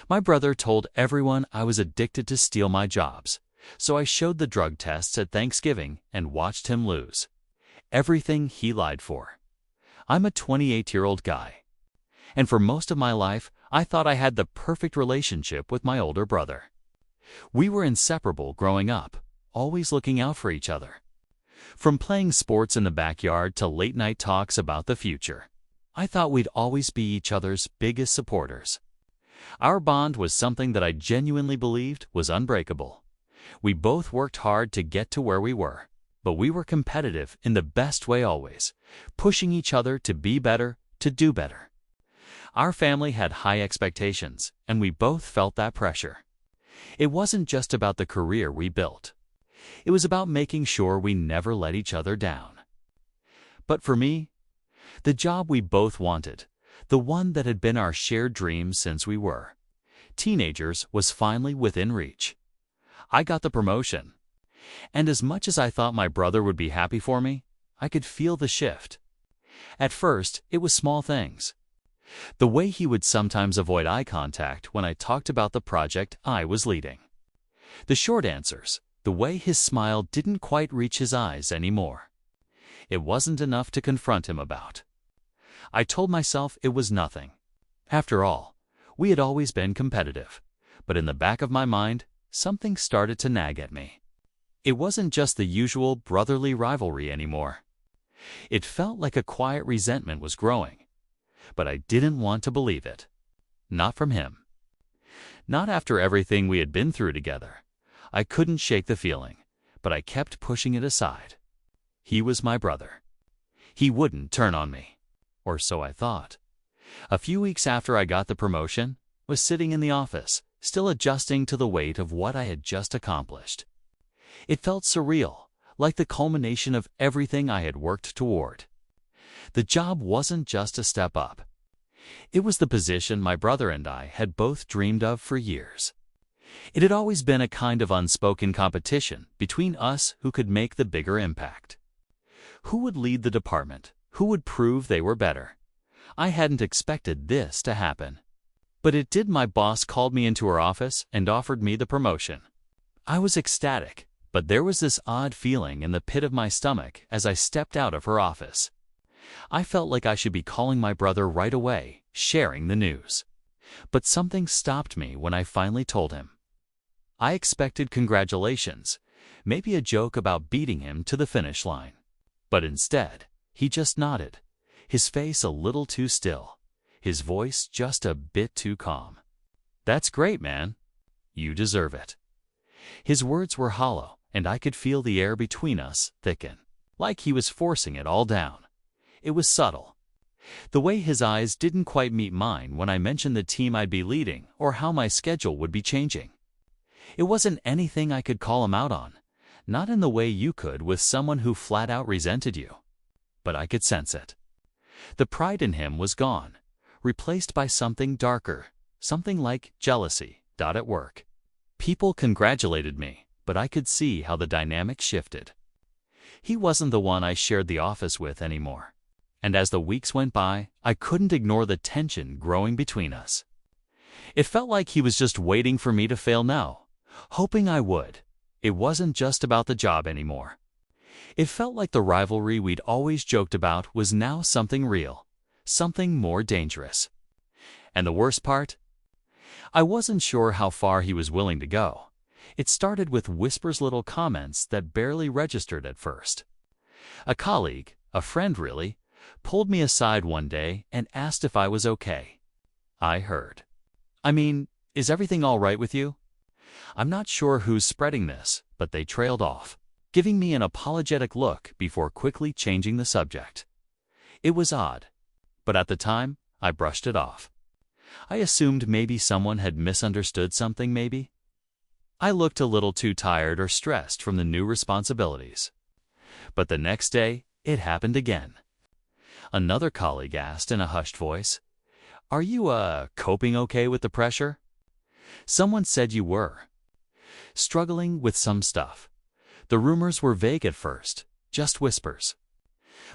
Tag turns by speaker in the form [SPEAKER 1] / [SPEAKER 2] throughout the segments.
[SPEAKER 1] My brother told everyone I was addicted to steal my jobs, so I showed the drug tests at Thanksgiving and watched him lose everything he lied for. I'm a 28-year-old guy, and for most of my life, I thought I had the perfect relationship with my older brother. We were inseparable growing up, always looking out for each other. From playing sports in the backyard to late-night talks about the future, I thought we'd always be each other's biggest supporters. Our bond was something that I genuinely believed was unbreakable. We both worked hard to get to where we were, but we were competitive in the best way always, pushing each other to be better, to do better. Our family had high expectations, and we both felt that pressure. It wasn't just about the career we built. It was about making sure we never let each other down. But for me, the job we both wanted, the one that had been our shared dream since we were teenagers, was finally within reach. I got the promotion. And as much as I thought my brother would be happy for me, I could feel the shift. At first, it was small things. The way he would sometimes avoid eye contact when I talked about the project I was leading. The short answers, the way his smile didn't quite reach his eyes anymore. It wasn't enough to confront him about. I told myself it was nothing. After all, we had always been competitive, but in the back of my mind, something started to nag at me. It wasn't just the usual brotherly rivalry anymore. It felt like a quiet resentment was growing, but I didn't want to believe it. Not from him. Not after everything we had been through together. I couldn't shake the feeling, but I kept pushing it aside. He was my brother. He wouldn't turn on me. Or so I thought. A few weeks after I got the promotion, was sitting in the office, still adjusting to the weight of what I had just accomplished. It felt surreal, like the culmination of everything I had worked toward. The job wasn't just a step up. It was the position my brother and I had both dreamed of for years. It had always been a kind of unspoken competition between us who could make the bigger impact. Who would lead the department? Who would prove they were better? I hadn't expected this to happen. But it did. My boss called me into her office and offered me the promotion. I was ecstatic, but there was this odd feeling in the pit of my stomach as I stepped out of her office. I felt like I should be calling my brother right away, sharing the news. But something stopped me when I finally told him. I expected congratulations, maybe a joke about beating him to the finish line. But instead, he just nodded, his face a little too still, his voice just a bit too calm. "That's great, man. You deserve it." His words were hollow, and I could feel the air between us thicken, like he was forcing it all down. It was subtle. The way his eyes didn't quite meet mine when I mentioned the team I'd be leading or how my schedule would be changing. It wasn't anything I could call him out on, not in the way you could with someone who flat out resented you. But I could sense it. The pride in him was gone, replaced by something darker, something like jealousy. At work, people congratulated me, but I could see how the dynamic shifted. He wasn't the one I shared the office with anymore. And as the weeks went by, I couldn't ignore the tension growing between us. It felt like he was just waiting for me to fail now, hoping I would. It wasn't just about the job anymore. It felt like the rivalry we'd always joked about was now something real, something more dangerous. And the worst part? I wasn't sure how far he was willing to go. It started with whispers, little comments that barely registered at first. A colleague, a friend really, pulled me aside one day and asked if I was okay. I heard, "I mean, is everything all right with you?" I'm not sure who's spreading this, but they trailed off, giving me an apologetic look before quickly changing the subject. It was odd, but at the time, I brushed it off. I assumed maybe someone had misunderstood something, maybe. I looked a little too tired or stressed from the new responsibilities. But the next day, it happened again. Another colleague asked in a hushed voice, "Are you, coping okay with the pressure? Someone said you were struggling with some stuff." The rumors were vague at first, just whispers.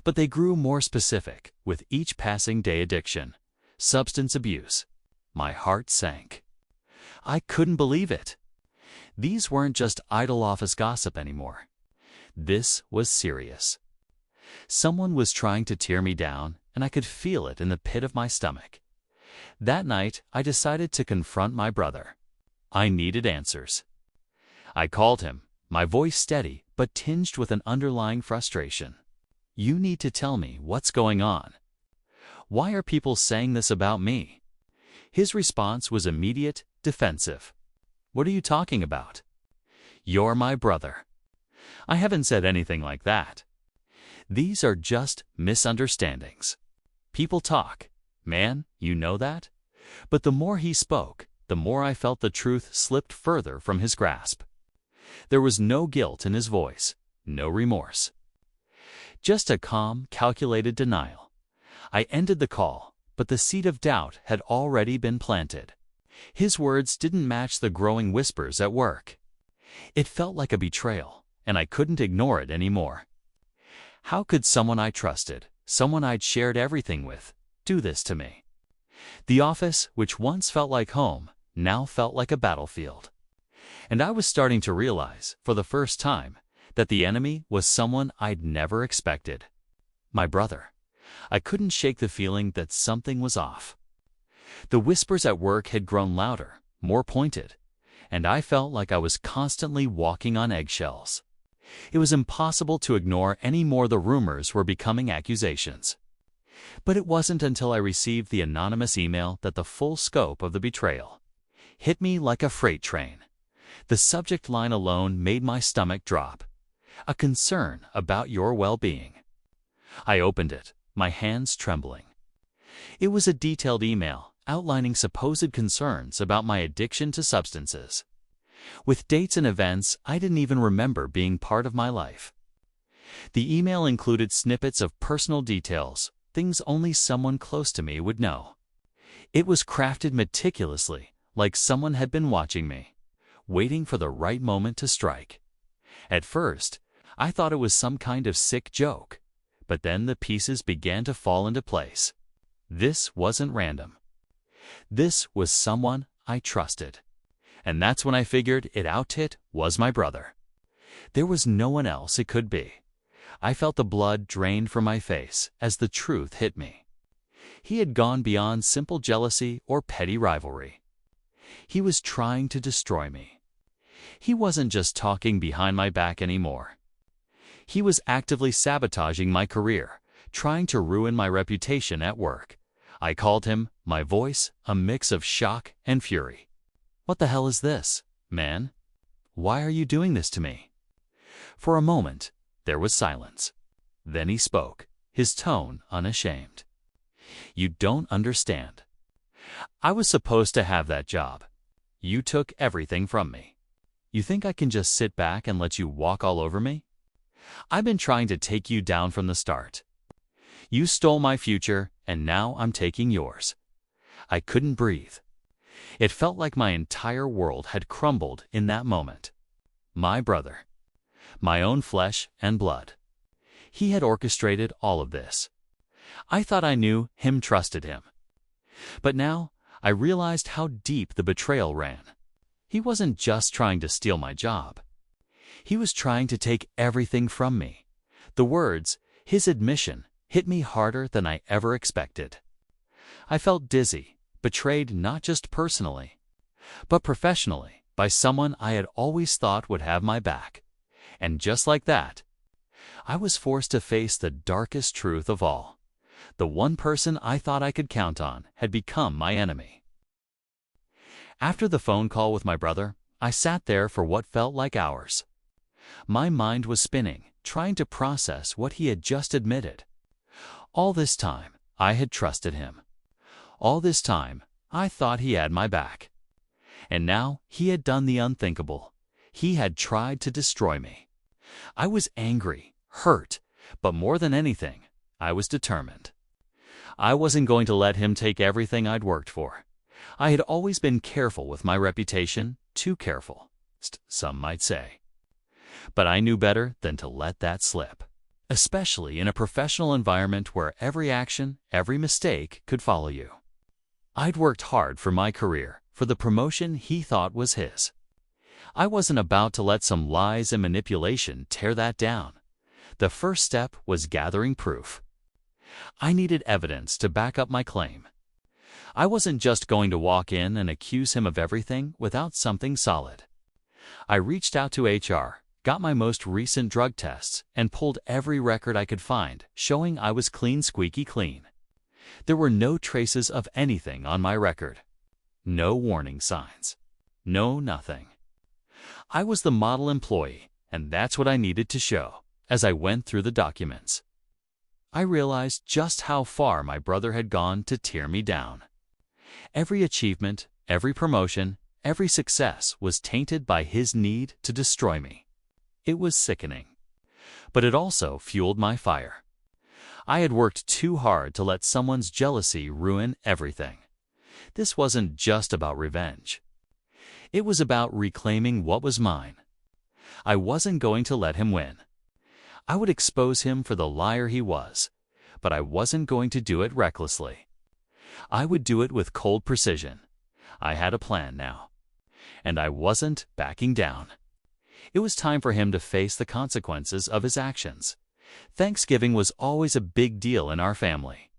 [SPEAKER 1] But they grew more specific with each passing day: addiction, substance abuse. My heart sank. I couldn't believe it. These weren't just idle office gossip anymore. This was serious. Someone was trying to tear me down, and I could feel it in the pit of my stomach. That night, I decided to confront my brother. I needed answers. I called him, my voice steady but tinged with an underlying frustration. You need to tell me what's going on. Why are people saying this about me? His response was immediate, defensive. What are you talking about? You're my brother. I haven't said anything like that. These are just misunderstandings. People talk. Man, you know that? But the more he spoke, the more I felt the truth slipped further from his grasp. There was no guilt in his voice, no remorse. Just a calm, calculated denial. I ended the call, but the seed of doubt had already been planted. His words didn't match the growing whispers at work. It felt like a betrayal, and I couldn't ignore it anymore. How could someone I trusted, someone I'd shared everything with, do this to me? The office, which once felt like home, now felt like a battlefield. And I was starting to realize, for the first time, that the enemy was someone I'd never expected. My brother. I couldn't shake the feeling that something was off. The whispers at work had grown louder, more pointed, and I felt like I was constantly walking on eggshells. It was impossible to ignore any more the rumors were becoming accusations. But it wasn't until I received the anonymous email that the full scope of the betrayal hit me like a freight train. The subject line alone made my stomach drop. A concern about your well-being. I opened it, my hands trembling. It was a detailed email outlining supposed concerns about my addiction to substances, with dates and events I didn't even remember being part of my life. The email included snippets of personal details, things only someone close to me would know. It was crafted meticulously, like someone had been watching me, waiting for the right moment to strike. At first, I thought it was some kind of sick joke, but then the pieces began to fall into place. This wasn't random. This was someone I trusted. And that's when I figured it out. It was my brother. There was no one else it could be. I felt the blood drain from my face as the truth hit me. He had gone beyond simple jealousy or petty rivalry. He was trying to destroy me. He wasn't just talking behind my back anymore. He was actively sabotaging my career, trying to ruin my reputation at work. I called him, my voice a mix of shock and fury. What the hell is this, man? Why are you doing this to me? For a moment, there was silence. Then he spoke, his tone unashamed. You don't understand. I was supposed to have that job. You took everything from me. You think I can just sit back and let you walk all over me? I've been trying to take you down from the start. You stole my future, and now I'm taking yours. I couldn't breathe. It felt like my entire world had crumbled in that moment. My brother. My own flesh and blood. He had orchestrated all of this. I thought I knew him, trusted him. But now, I realized how deep the betrayal ran. He wasn't just trying to steal my job. He was trying to take everything from me. The words, his admission, hit me harder than I ever expected. I felt dizzy, betrayed not just personally, but professionally by someone I had always thought would have my back. And just like that, I was forced to face the darkest truth of all. The one person I thought I could count on had become my enemy. After the phone call with my brother, I sat there for what felt like hours. My mind was spinning, trying to process what he had just admitted. All this time, I had trusted him. All this time, I thought he had my back. And now, he had done the unthinkable. He had tried to destroy me. I was angry, hurt, but more than anything, I was determined. I wasn't going to let him take everything I'd worked for. I had always been careful with my reputation, too careful, some might say. But I knew better than to let that slip, especially in a professional environment where every action, every mistake could follow you. I'd worked hard for my career, for the promotion he thought was his. I wasn't about to let some lies and manipulation tear that down. The first step was gathering proof. I needed evidence to back up my claim. I wasn't just going to walk in and accuse him of everything without something solid. I reached out to HR, got my most recent drug tests, and pulled every record I could find, showing I was clean, squeaky clean. There were no traces of anything on my record. No warning signs. No nothing. I was the model employee, and that's what I needed to show. As I went through the documents, I realized just how far my brother had gone to tear me down. Every achievement, every promotion, every success was tainted by his need to destroy me. It was sickening. But it also fueled my fire. I had worked too hard to let someone's jealousy ruin everything. This wasn't just about revenge. It was about reclaiming what was mine. I wasn't going to let him win. I would expose him for the liar he was, but I wasn't going to do it recklessly. I would do it with cold precision. I had a plan now, and I wasn't backing down. It was time for him to face the consequences of his actions. Thanksgiving was always a big deal in our family.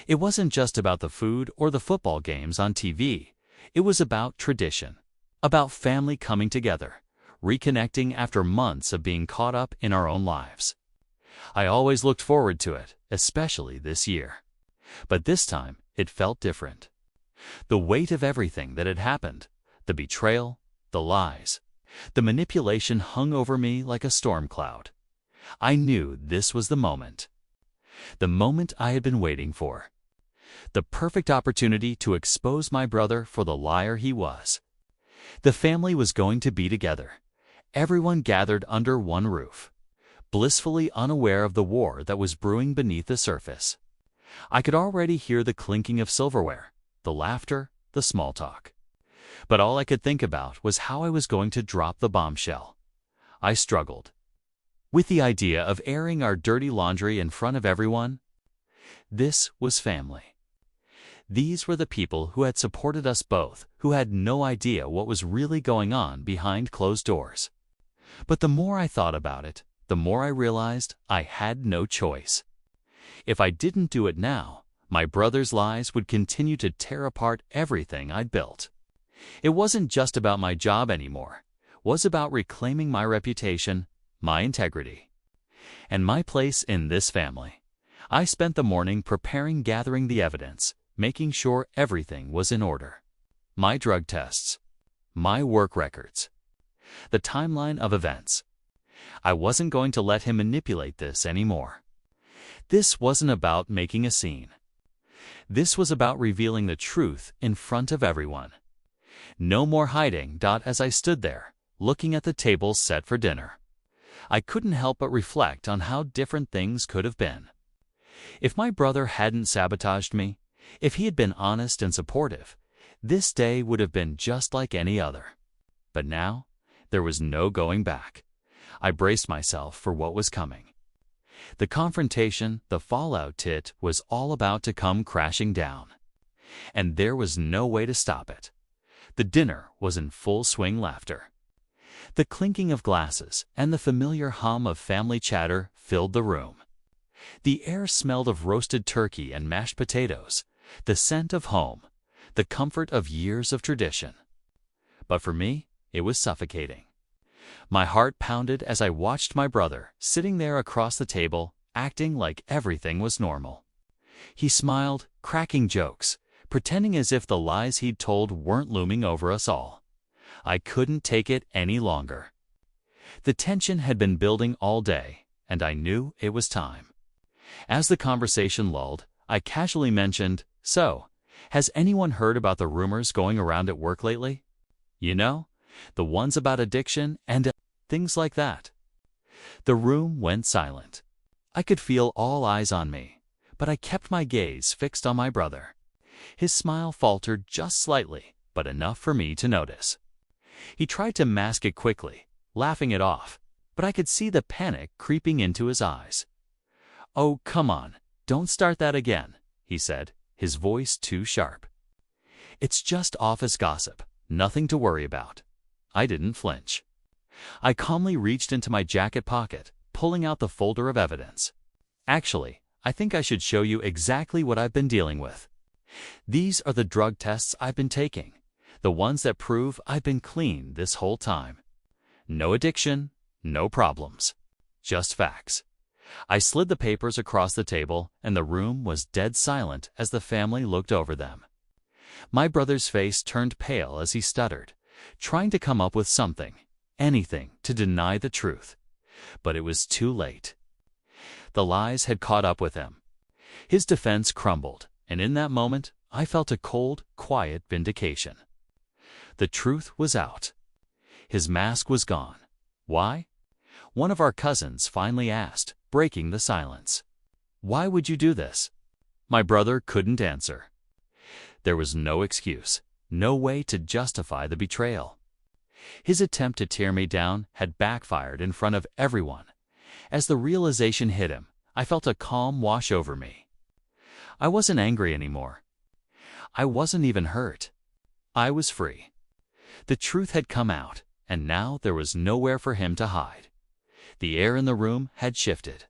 [SPEAKER 1] It wasn't just about the food or the football games on TV. It was about tradition, about family coming together, reconnecting after months of being caught up in our own lives. I always looked forward to it, especially this year. But this time, it felt different. The weight of everything that had happened, the betrayal, the lies, the manipulation hung over me like a storm cloud. I knew this was the moment I had been waiting for. The perfect opportunity to expose my brother for the liar he was. The family was going to be together. Everyone gathered under one roof, blissfully unaware of the war that was brewing beneath the surface. I could already hear the clinking of silverware, the laughter, the small talk. But all I could think about was how I was going to drop the bombshell. I struggled with the idea of airing our dirty laundry in front of everyone. This was family. These were the people who had supported us both, who had no idea what was really going on behind closed doors. But the more I thought about it, the more I realized I had no choice. If I didn't do it now, my brother's lies would continue to tear apart everything I'd built. It wasn't just about my job anymore. It was about reclaiming my reputation, my integrity, and my place in this family. I spent the morning gathering the evidence, making sure everything was in order. My drug tests, my work records, the timeline of events. I wasn't going to let him manipulate this anymore. This wasn't about making a scene. This was about revealing the truth in front of everyone. No more hiding. As I stood there, looking at the table set for dinner, I couldn't help but reflect on how different things could have been. If my brother hadn't sabotaged me, if he had been honest and supportive, this day would have been just like any other. But now, there was no going back. I braced myself for what was coming. The confrontation, the fallout was all about to come crashing down. And there was no way to stop it. The dinner was in full swing laughter. The clinking of glasses and the familiar hum of family chatter filled the room. The air smelled of roasted turkey and mashed potatoes, the scent of home, the comfort of years of tradition. But for me, it was suffocating. My heart pounded as I watched my brother sitting there across the table, acting like everything was normal. He smiled, cracking jokes, pretending as if the lies he'd told weren't looming over us all. I couldn't take it any longer. The tension had been building all day, and I knew it was time. As the conversation lulled, I casually mentioned, "So, has anyone heard about the rumors going around at work lately? You know, the ones about addiction and things like that." The room went silent. I could feel all eyes on me, but I kept my gaze fixed on my brother. His smile faltered just slightly, but enough for me to notice. He tried to mask it quickly, laughing it off, but I could see the panic creeping into his eyes. "Oh, come on, don't start that again," he said, his voice too sharp. It's just office gossip, nothing to worry about. I didn't flinch. I calmly reached into my jacket pocket, pulling out the folder of evidence. Actually, I think I should show you exactly what I've been dealing with. These are the drug tests I've been taking, the ones that prove I've been clean this whole time. No addiction, no problems. Just facts. I slid the papers across the table, and the room was dead silent as the family looked over them. My brother's face turned pale as he stuttered, trying to come up with something, anything, to deny the truth. But it was too late. The lies had caught up with him. His defense crumbled, and in that moment, I felt a cold, quiet vindication. The truth was out. His mask was gone. Why? One of our cousins finally asked, breaking the silence. Why would you do this? My brother couldn't answer. There was no excuse, no way to justify the betrayal. His attempt to tear me down had backfired in front of everyone. As the realization hit him, I felt a calm wash over me. I wasn't angry anymore. I wasn't even hurt. I was free. The truth had come out, and now there was nowhere for him to hide. The air in the room had shifted.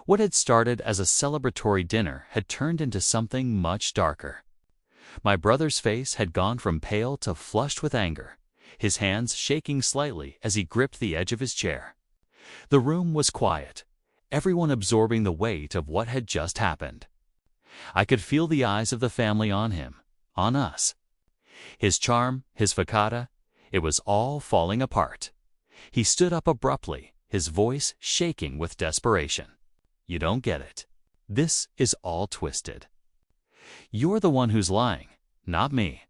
[SPEAKER 1] What had started as a celebratory dinner had turned into something much darker. My brother's face had gone from pale to flushed with anger, his hands shaking slightly as he gripped the edge of his chair. The room was quiet, everyone absorbing the weight of what had just happened. I could feel the eyes of the family on him, on us. His charm, his facade, it was all falling apart. He stood up abruptly, his voice shaking with desperation. You don't get it. This is all twisted. You're the one who's lying, not me.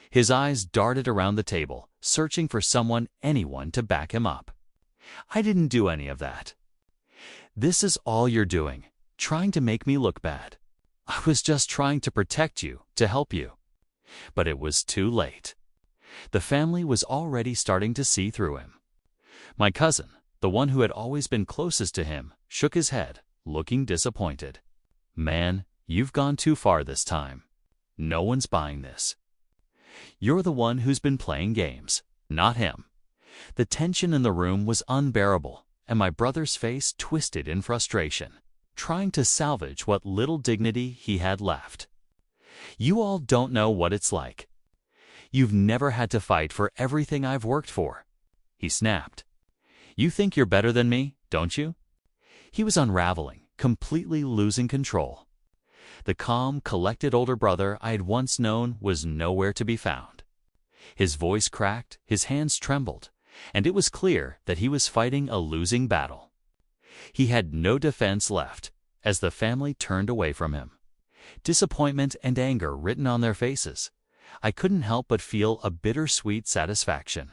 [SPEAKER 1] His eyes darted around the table, searching for someone, anyone to back him up. I didn't do any of that. This is all you're doing, trying to make me look bad. I was just trying to protect you, to help you. But it was too late. The family was already starting to see through him. My cousin, the one who had always been closest to him, shook his head, looking disappointed. Man, you've gone too far this time. No one's buying this. You're the one who's been playing games, not him. The tension in the room was unbearable, and my brother's face twisted in frustration, trying to salvage what little dignity he had left. You all don't know what it's like. You've never had to fight for everything I've worked for, he snapped. You think you're better than me, don't you? He was unraveling, completely losing control. The calm, collected older brother I had once known was nowhere to be found. His voice cracked, his hands trembled, and it was clear that he was fighting a losing battle. He had no defense left as the family turned away from him. Disappointment and anger written on their faces. I couldn't help but feel a bittersweet satisfaction.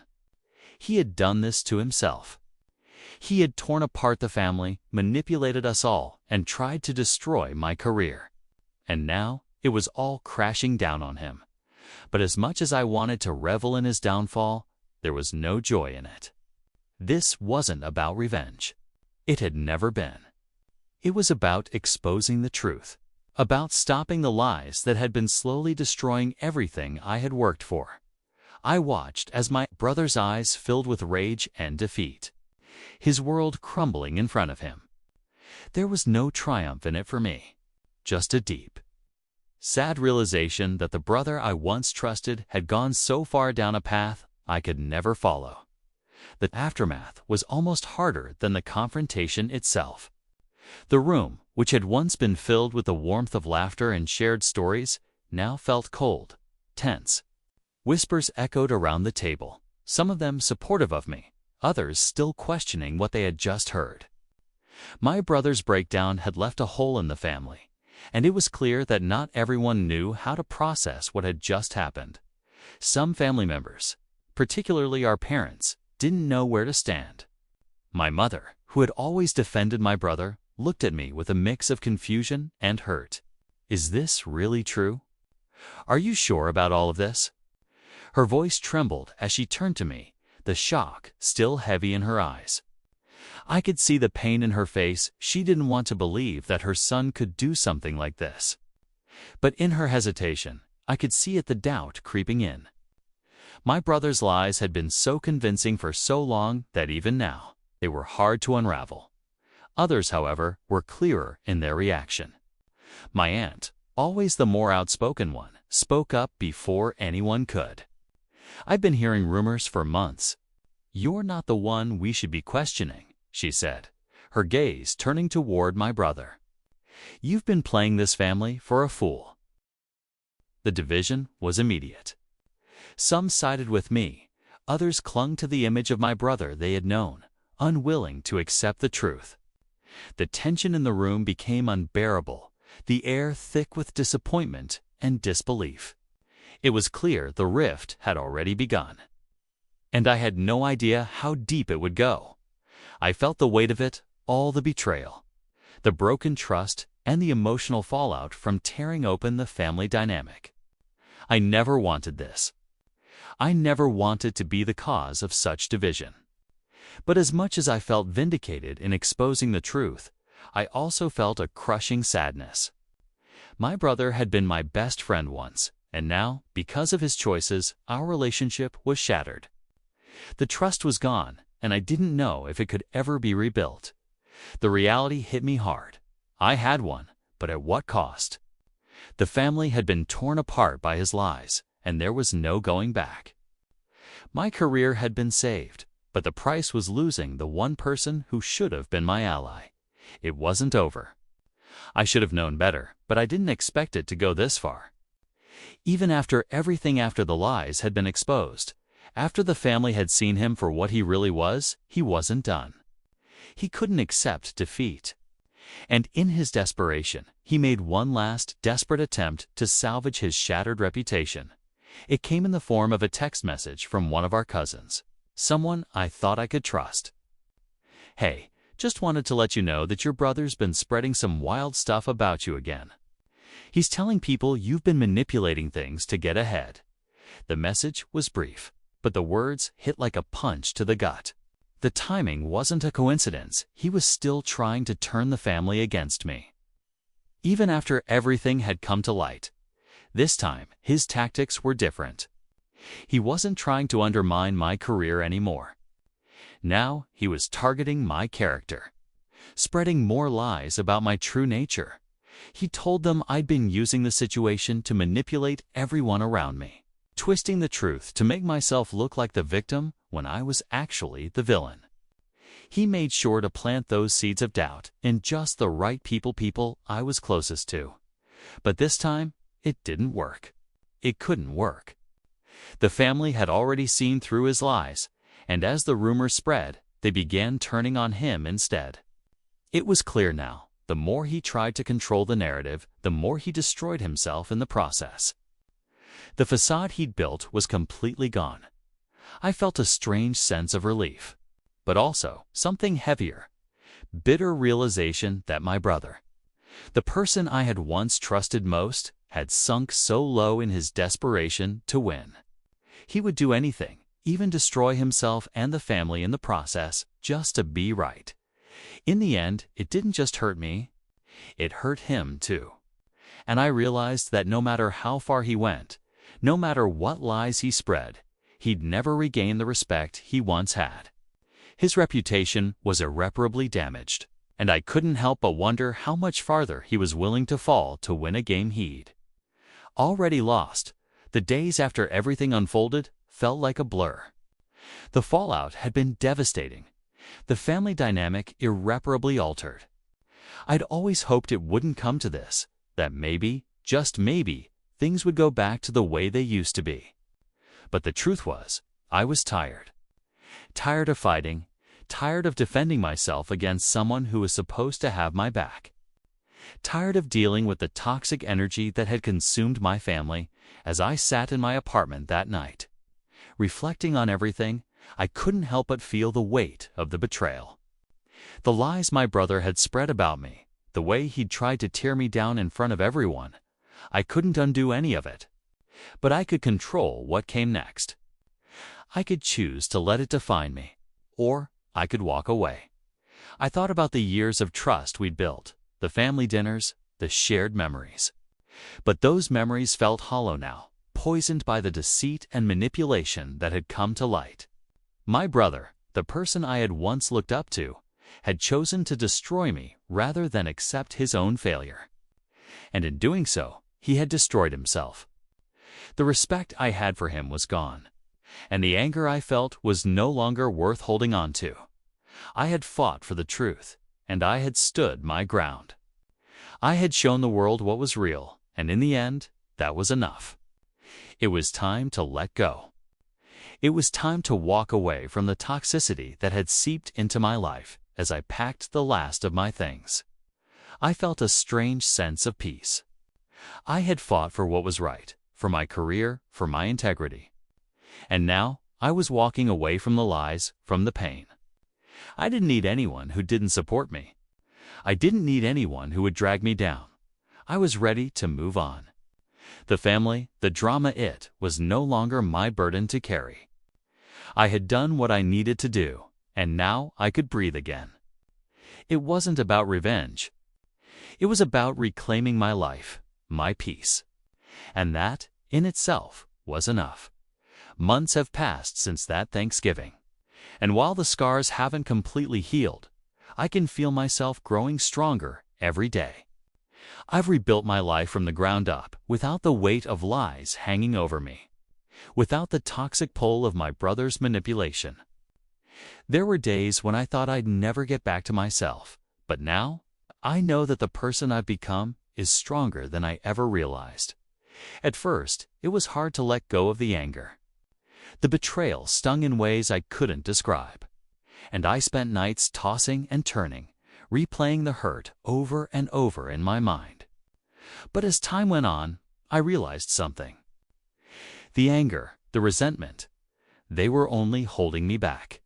[SPEAKER 1] He had done this to himself. He had torn apart the family, manipulated us all, and tried to destroy my career. And now it was all crashing down on him. But as much as I wanted to revel in his downfall, there was no joy in it. This wasn't about revenge. It had never been. It was about exposing the truth, about stopping the lies that had been slowly destroying everything I had worked for. I watched as my brother's eyes filled with rage and defeat, his world crumbling in front of him. There was no triumph in it for me, just a deep, sad realization that the brother I once trusted had gone so far down a path I could never follow. The aftermath was almost harder than the confrontation itself. The room, which had once been filled with the warmth of laughter and shared stories, now felt cold, tense. Whispers echoed around the table, some of them supportive of me, others still questioning what they had just heard. My brother's breakdown had left a hole in the family, and it was clear that not everyone knew how to process what had just happened. Some family members, particularly our parents, didn't know where to stand. My mother, who had always defended my brother, looked at me with a mix of confusion and hurt. Is this really true? Are you sure about all of this? Her voice trembled as she turned to me, the shock still heavy in her eyes. I could see the pain in her face. She didn't want to believe that her son could do something like this. But in her hesitation, I could see it, the doubt creeping in. My brother's lies had been so convincing for so long that even now, they were hard to unravel. Others, however, were clearer in their reaction. My aunt, always the more outspoken one, spoke up before anyone could. "I've been hearing rumors for months. You're not the one we should be questioning," she said, her gaze turning toward my brother. "You've been playing this family for a fool." The division was immediate. Some sided with me, others clung to the image of my brother they had known, unwilling to accept the truth. The tension in the room became unbearable, the air thick with disappointment and disbelief. It was clear the rift had already begun. And I had no idea how deep it would go. I felt the weight of it, all the betrayal, the broken trust, and the emotional fallout from tearing open the family dynamic. I never wanted this. I never wanted to be the cause of such division. But as much as I felt vindicated in exposing the truth, I also felt a crushing sadness. My brother had been my best friend once, and now, because of his choices, our relationship was shattered. The trust was gone, and I didn't know if it could ever be rebuilt. The reality hit me hard. I had one, but at what cost? The family had been torn apart by his lies, and there was no going back. My career had been saved, but the price was losing the one person who should have been my ally. It wasn't over. I should have known better, but I didn't expect it to go this far. Even after everything, after the lies had been exposed, after the family had seen him for what he really was, he wasn't done. He couldn't accept defeat. And in his desperation, he made one last desperate attempt to salvage his shattered reputation. It came in the form of a text message from one of our cousins, someone I thought I could trust. "Hey, just wanted to let you know that your brother's been spreading some wild stuff about you again. He's telling people you've been manipulating things to get ahead." The message was brief, but the words hit like a punch to the gut. The timing wasn't a coincidence. He was still trying to turn the family against me. Even after everything had come to light, this time his tactics were different. He wasn't trying to undermine my career anymore. Now he was targeting my character, spreading more lies about my true nature. He told them I'd been using the situation to manipulate everyone around me, twisting the truth to make myself look like the victim when I was actually the villain. He made sure to plant those seeds of doubt in just the right people I was closest to. But this time, it didn't work. It couldn't work. The family had already seen through his lies, and as the rumors spread, they began turning on him instead. It was clear now, the more he tried to control the narrative, the more he destroyed himself in the process. The facade he'd built was completely gone. I felt a strange sense of relief, but also something heavier, bitter realization that my brother, the person I had once trusted most, had sunk so low in his desperation to win. He would do anything, even destroy himself and the family in the process, just to be right. In the end, it didn't just hurt me, it hurt him too. And I realized that no matter how far he went, no matter what lies he spread, he'd never regain the respect he once had. His reputation was irreparably damaged, and I couldn't help but wonder how much farther he was willing to fall to win a game he'd already lost. The days after everything unfolded felt like a blur. The fallout had been devastating, the family dynamic irreparably altered. I'd always hoped it wouldn't come to this, that maybe, just maybe, things would go back to the way they used to be. But the truth was, I was tired. Tired of fighting, tired of defending myself against someone who was supposed to have my back. Tired of dealing with the toxic energy that had consumed my family. As I sat in my apartment that night, reflecting on everything, I couldn't help but feel the weight of the betrayal. The lies my brother had spread about me, the way he'd tried to tear me down in front of everyone, I couldn't undo any of it. But I could control what came next. I could choose to let it define me, or I could walk away. I thought about the years of trust we'd built, the family dinners, the shared memories. But those memories felt hollow now, poisoned by the deceit and manipulation that had come to light. My brother, the person I had once looked up to, had chosen to destroy me rather than accept his own failure. And in doing so, he had destroyed himself. The respect I had for him was gone, and the anger I felt was no longer worth holding on to. I had fought for the truth, and I had stood my ground. I had shown the world what was real, and in the end, that was enough. It was time to let go. It was time to walk away from the toxicity that had seeped into my life as I packed the last of my things. I felt a strange sense of peace. I had fought for what was right, for my career, for my integrity. And now I was walking away from the lies, from the pain. I didn't need anyone who didn't support me. I didn't need anyone who would drag me down. I was ready to move on. The family, the drama, it was no longer my burden to carry. I had done what I needed to do, and now I could breathe again. It wasn't about revenge. It was about reclaiming my life, my peace. And that, in itself, was enough. Months have passed since that Thanksgiving. And while the scars haven't completely healed, I can feel myself growing stronger every day. I've rebuilt my life from the ground up without the weight of lies hanging over me, without the toxic pull of my brother's manipulation. There were days when I thought I'd never get back to myself, but now I know that the person I've become is stronger than I ever realized. At first, it was hard to let go of the anger. The betrayal stung in ways I couldn't describe, and I spent nights tossing and turning, replaying the hurt over and over in my mind. But as time went on, I realized something. The anger, the resentment, they were only holding me back.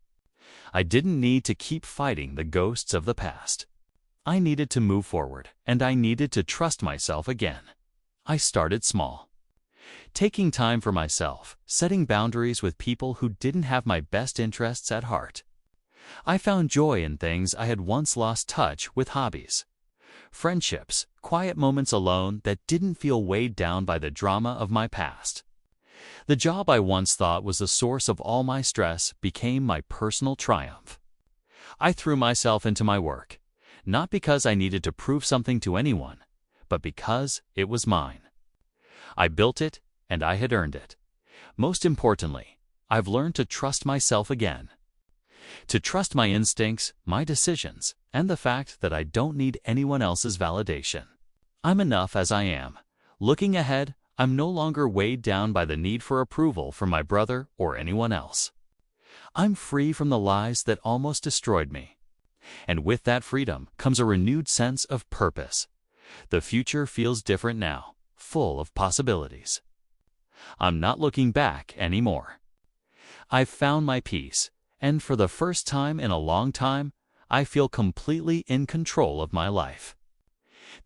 [SPEAKER 1] I didn't need to keep fighting the ghosts of the past. I needed to move forward, and I needed to trust myself again. I started small. Taking time for myself, setting boundaries with people who didn't have my best interests at heart. I found joy in things I had once lost touch with: hobbies, friendships, quiet moments alone that didn't feel weighed down by the drama of my past. The job I once thought was the source of all my stress became my personal triumph. I threw myself into my work, not because I needed to prove something to anyone, but because it was mine. I built it, and I had earned it. Most importantly, I've learned to trust myself again. To trust my instincts, my decisions, and the fact that I don't need anyone else's validation. I'm enough as I am. Looking ahead, I'm no longer weighed down by the need for approval from my brother or anyone else. I'm free from the lies that almost destroyed me. And with that freedom comes a renewed sense of purpose. The future feels different now, full of possibilities. I'm not looking back anymore. I've found my peace, and for the first time in a long time, I feel completely in control of my life.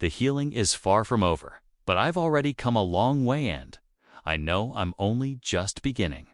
[SPEAKER 1] The healing is far from over, but I've already come a long way, and I know I'm only just beginning.